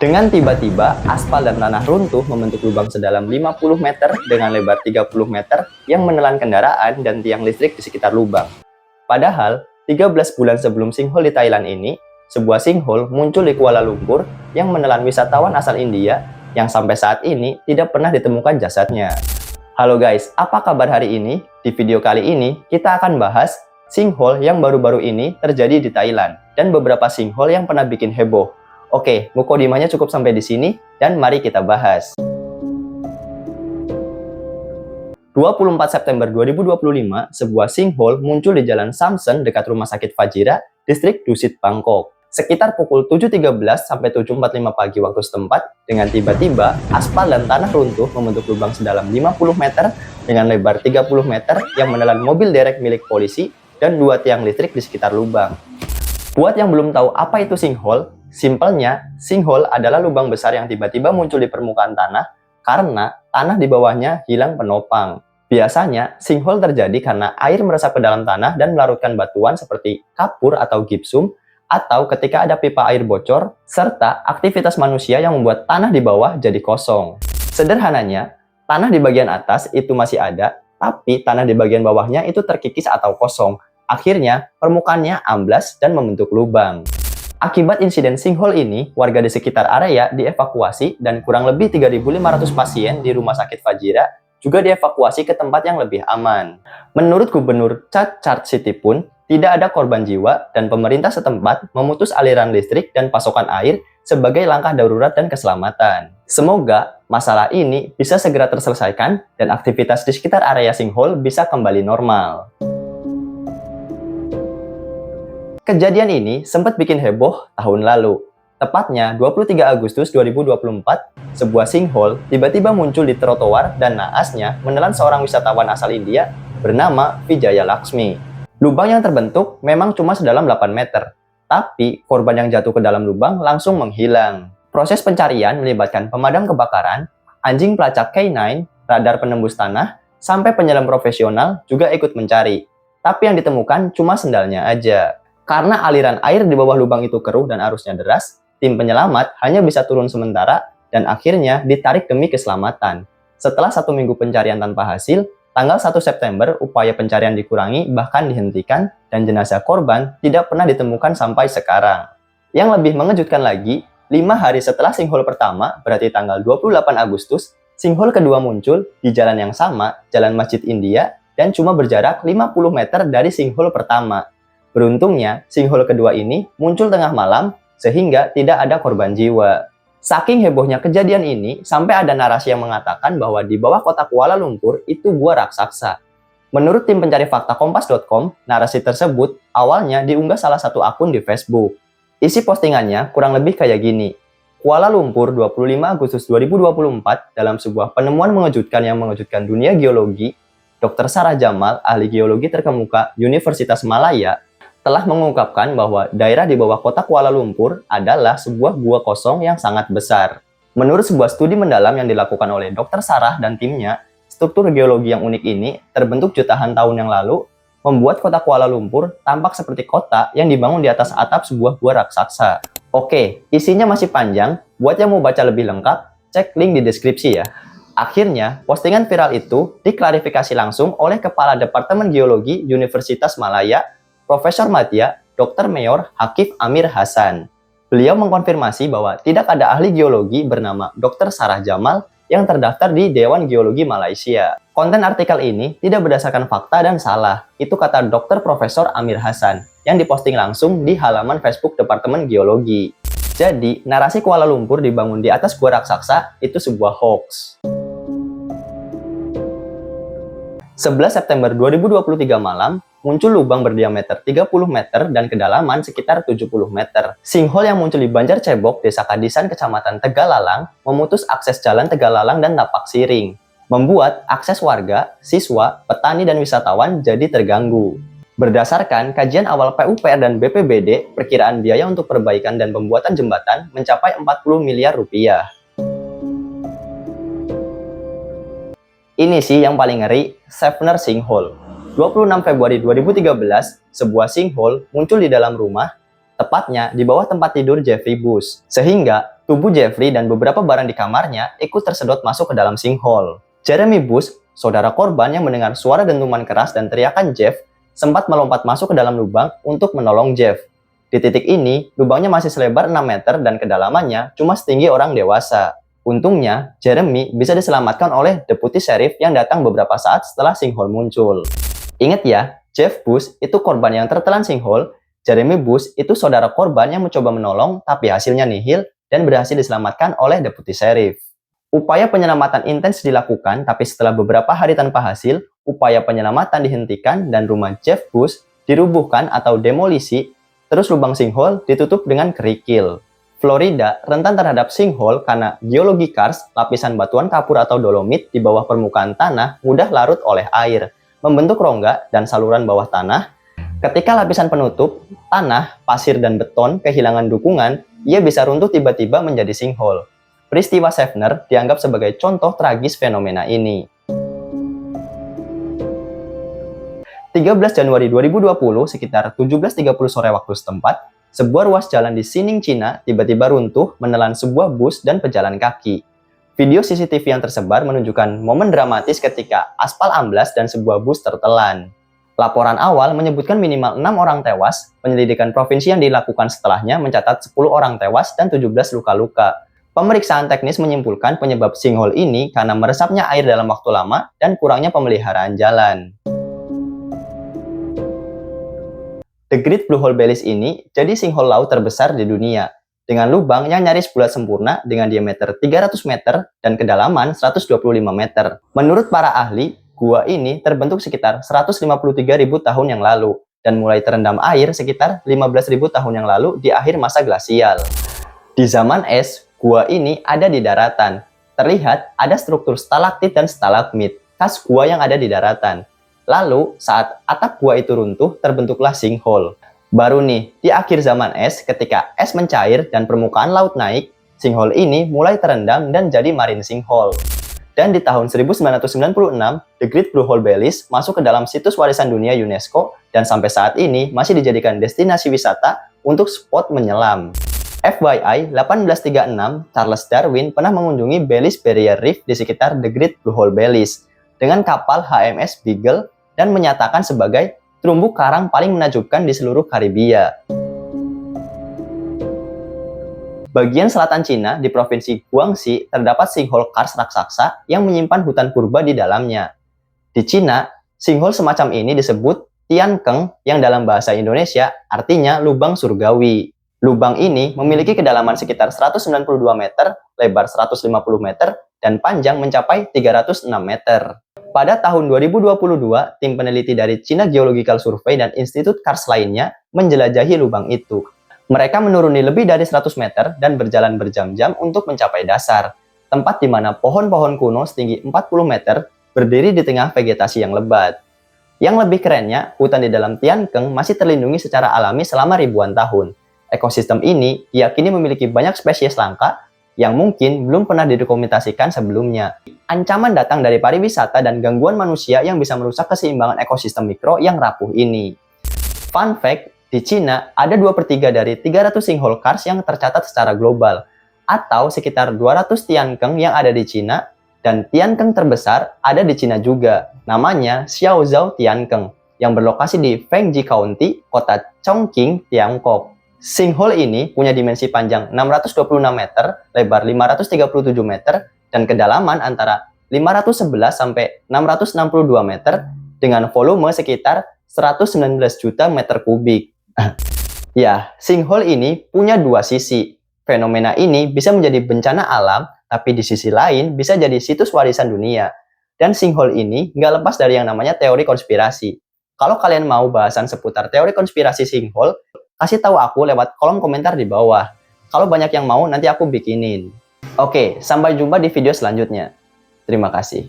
Dengan tiba-tiba, aspal dan tanah runtuh membentuk lubang sedalam 50 meter dengan lebar 30 meter yang menelan kendaraan dan tiang listrik di sekitar lubang. Padahal, 13 bulan sebelum sinkhole di Thailand ini, sebuah sinkhole muncul di Kuala Lumpur yang menelan wisatawan asal India yang sampai saat ini tidak pernah ditemukan jasadnya. Halo guys, apa kabar hari ini? Di video kali ini, kita akan bahas sinkhole yang baru-baru ini terjadi di Thailand dan beberapa sinkhole yang pernah bikin heboh. Oke, mukadimahnya cukup sampai di sini dan mari kita bahas. 24 September 2025, sebuah sinkhole muncul di Jalan Samsen dekat Rumah Sakit Fajira, Distrik Dusit, Bangkok. Sekitar pukul 7.13 sampai 7.45 pagi waktu setempat, dengan tiba-tiba aspal dan tanah runtuh membentuk lubang sedalam 50 meter dengan lebar 30 meter yang menelan mobil derek milik polisi dan 2 tiang listrik di sekitar lubang. Buat yang belum tahu apa itu sinkhole, simpelnya, sinkhole adalah lubang besar yang tiba-tiba muncul di permukaan tanah karena tanah di bawahnya hilang penopang. Biasanya, sinkhole terjadi karena air meresap ke dalam tanah dan melarutkan batuan seperti kapur atau gipsum, atau ketika ada pipa air bocor, serta aktivitas manusia yang membuat tanah di bawah jadi kosong. Sederhananya, tanah di bagian atas itu masih ada, tapi tanah di bagian bawahnya itu terkikis atau kosong. Akhirnya, permukaannya amblas dan membentuk lubang. Akibat insiden sinkhole ini, warga di sekitar area dievakuasi dan kurang lebih 3.500 pasien di Rumah Sakit Fajira juga dievakuasi ke tempat yang lebih aman. Menurut Gubernur Chart City pun, tidak ada korban jiwa dan pemerintah setempat memutus aliran listrik dan pasokan air sebagai langkah darurat dan keselamatan. Semoga masalah ini bisa segera terselesaikan dan aktivitas di sekitar area sinkhole bisa kembali normal. Kejadian ini sempat bikin heboh tahun lalu. Tepatnya 23 Agustus 2024, sebuah sinkhole tiba-tiba muncul di trotoar dan naasnya menelan seorang wisatawan asal India bernama Vijaya Laksmi. Lubang yang terbentuk memang cuma sedalam 8 meter, tapi korban yang jatuh ke dalam lubang langsung menghilang. Proses pencarian melibatkan pemadam kebakaran, anjing pelacak K9, radar penembus tanah, sampai penyelam profesional juga ikut mencari. Tapi yang ditemukan cuma sendalnya aja. Karena aliran air di bawah lubang itu keruh dan arusnya deras, tim penyelamat hanya bisa turun sementara dan akhirnya ditarik demi keselamatan. Setelah 1 minggu pencarian tanpa hasil, tanggal 1 September upaya pencarian dikurangi bahkan dihentikan dan jenazah korban tidak pernah ditemukan sampai sekarang. Yang lebih mengejutkan lagi, 5 hari setelah sinkhole pertama, berarti tanggal 28 Agustus, sinkhole kedua muncul di jalan yang sama, Jalan Masjid India, dan cuma berjarak 50 meter dari sinkhole pertama. Beruntungnya, sinkhole kedua ini muncul tengah malam sehingga tidak ada korban jiwa. Saking hebohnya kejadian ini, sampai ada narasi yang mengatakan bahwa di bawah kota Kuala Lumpur itu gua raksasa. Menurut tim pencari fakta kompas.com, narasi tersebut awalnya diunggah salah satu akun di Facebook. Isi postingannya kurang lebih kayak gini. Kuala Lumpur 25 Agustus 2024 dalam sebuah penemuan mengejutkan yang mengejutkan dunia geologi, Dr. Sarah Jamal, ahli geologi terkemuka Universitas Malaya, telah mengungkapkan bahwa daerah di bawah kota Kuala Lumpur adalah sebuah gua kosong yang sangat besar. Menurut sebuah studi mendalam yang dilakukan oleh Dr. Sarah dan timnya, struktur geologi yang unik ini terbentuk jutaan tahun yang lalu, membuat kota Kuala Lumpur tampak seperti kota yang dibangun di atas atap sebuah gua raksasa. Oke, isinya masih panjang, buat yang mau baca lebih lengkap, cek link di deskripsi ya. Akhirnya, postingan viral itu diklarifikasi langsung oleh Kepala Departemen Geologi Universitas Malaya, Profesor Madya, Dr. Mayor Hakif Amir Hasan. Beliau mengkonfirmasi bahwa tidak ada ahli geologi bernama Dr. Sarah Jamal yang terdaftar di Dewan Geologi Malaysia. Konten artikel ini tidak berdasarkan fakta dan salah. Itu kata Dr. Profesor Amir Hasan yang diposting langsung di halaman Facebook Departemen Geologi. Jadi, narasi Kuala Lumpur dibangun di atas gua raksasa itu sebuah hoax. 11 September 2023 malam, muncul lubang berdiameter 30 meter dan kedalaman sekitar 70 meter. Sinkhole yang muncul di Banjar Cebok, Desa Kadisan, Kecamatan Tegalalang, memutus akses jalan Tegalalang dan Tapak Siring, membuat akses warga, siswa, petani, dan wisatawan jadi terganggu. Berdasarkan kajian awal PUPR dan BPBD, perkiraan biaya untuk perbaikan dan pembuatan jembatan mencapai 40 miliar rupiah. Ini sih yang paling ngeri, Seffner Sinkhole. 26 Februari 2013, sebuah sinkhole muncul di dalam rumah, tepatnya di bawah tempat tidur Jeffrey Bush, sehingga tubuh Jeffrey dan beberapa barang di kamarnya ikut tersedot masuk ke dalam sinkhole. Jeremy Buss, saudara korban yang mendengar suara dentuman keras dan teriakan Jeff, sempat melompat masuk ke dalam lubang untuk menolong Jeff. Di titik ini, lubangnya masih selebar 6 meter dan kedalamannya cuma setinggi orang dewasa. Untungnya, Jeremy bisa diselamatkan oleh deputi sheriff yang datang beberapa saat setelah sinkhole muncul. Ingat ya, Jeff Buss itu korban yang tertelan sinkhole, Jeremy Buss itu saudara korban yang mencoba menolong tapi hasilnya nihil dan berhasil diselamatkan oleh deputi sheriff. Upaya penyelamatan intens dilakukan, tapi setelah beberapa hari tanpa hasil, upaya penyelamatan dihentikan dan rumah Jeff Buss dirubuhkan atau demolisi, terus lubang sinkhole ditutup dengan kerikil. Florida rentan terhadap sinkhole karena geologi kars, lapisan batuan kapur atau dolomit di bawah permukaan tanah mudah larut oleh air, membentuk rongga dan saluran bawah tanah. Ketika lapisan penutup, tanah, pasir, dan beton kehilangan dukungan, ia bisa runtuh tiba-tiba menjadi sinkhole. Peristiwa Schaffner dianggap sebagai contoh tragis fenomena ini. 13 Januari 2020, sekitar 17.30 sore waktu setempat, sebuah ruas jalan di Xining, Cina tiba-tiba runtuh menelan sebuah bus dan pejalan kaki. Video CCTV yang tersebar menunjukkan momen dramatis ketika aspal amblas dan sebuah bus tertelan. Laporan awal menyebutkan minimal 6 orang tewas, penyelidikan provinsi yang dilakukan setelahnya mencatat 10 orang tewas dan 17 luka-luka. Pemeriksaan teknis menyimpulkan penyebab sinkhole ini karena meresapnya air dalam waktu lama dan kurangnya pemeliharaan jalan. The Great Blue Hole Bellies ini jadi sinkhole laut terbesar di dunia, dengan lubang yang nyaris bulat sempurna dengan diameter 300 meter dan kedalaman 125 meter. Menurut para ahli, gua ini terbentuk sekitar 153.000 tahun yang lalu, dan mulai terendam air sekitar 15.000 tahun yang lalu di akhir masa glasial. Di zaman es, gua ini ada di daratan. Terlihat ada struktur stalaktit dan stalagmit, khas gua yang ada di daratan. Lalu, saat atap gua itu runtuh, terbentuklah sinkhole. Baru nih, di akhir zaman es, ketika es mencair dan permukaan laut naik, sinkhole ini mulai terendam dan jadi marine sinkhole. Dan di tahun 1996, The Great Blue Hole Bellies masuk ke dalam situs warisan dunia UNESCO dan sampai saat ini masih dijadikan destinasi wisata untuk spot menyelam. FYI, 1836, Charles Darwin pernah mengunjungi Bellies Barrier Reef di sekitar The Great Blue Hole Bellies dengan kapal HMS Beagle dan menyatakan sebagai terumbu karang paling menakjubkan di seluruh Karibia. Bagian selatan Cina di provinsi Guangxi terdapat sinkhole kars raksasa yang menyimpan hutan purba di dalamnya. Di Cina, sinkhole semacam ini disebut Tiankeng yang dalam bahasa Indonesia artinya lubang surgawi. Lubang ini memiliki kedalaman sekitar 192 meter, lebar 150 meter, dan panjang mencapai 306 meter. Pada tahun 2022, tim peneliti dari China Geological Survey dan institut kars lainnya menjelajahi lubang itu. Mereka menuruni lebih dari 100 meter dan berjalan berjam-jam untuk mencapai dasar, tempat di mana pohon-pohon kuno setinggi 40 meter berdiri di tengah vegetasi yang lebat. Yang lebih kerennya, hutan di dalam Tiankeng masih terlindungi secara alami selama ribuan tahun. Ekosistem ini diyakini memiliki banyak spesies langka yang mungkin belum pernah didokumentasikan sebelumnya. Ancaman datang dari pariwisata dan gangguan manusia yang bisa merusak keseimbangan ekosistem mikro yang rapuh ini. Fun fact, di Cina ada 2/3 dari 300 sinkhole kars yang tercatat secara global, atau sekitar 200 Tiankeng yang ada di Cina, dan Tiankeng terbesar ada di Cina juga, namanya Xiaozhou Tiankeng, yang berlokasi di Fengji County, kota Chongqing, Tiongkok. Sinkhole ini punya dimensi panjang 626 meter, lebar 537 meter, dan kedalaman antara 511 sampai 662 meter dengan volume sekitar 119 juta meter kubik. Ya, sinkhole ini punya dua sisi. Fenomena ini bisa menjadi bencana alam, tapi di sisi lain bisa jadi situs warisan dunia. Dan sinkhole ini nggak lepas dari yang namanya teori konspirasi. Kalau kalian mau bahasan seputar teori konspirasi sinkhole, kasih tahu aku lewat kolom komentar di bawah. Kalau banyak yang mau, nanti aku bikinin. Oke, sampai jumpa di video selanjutnya. Terima kasih.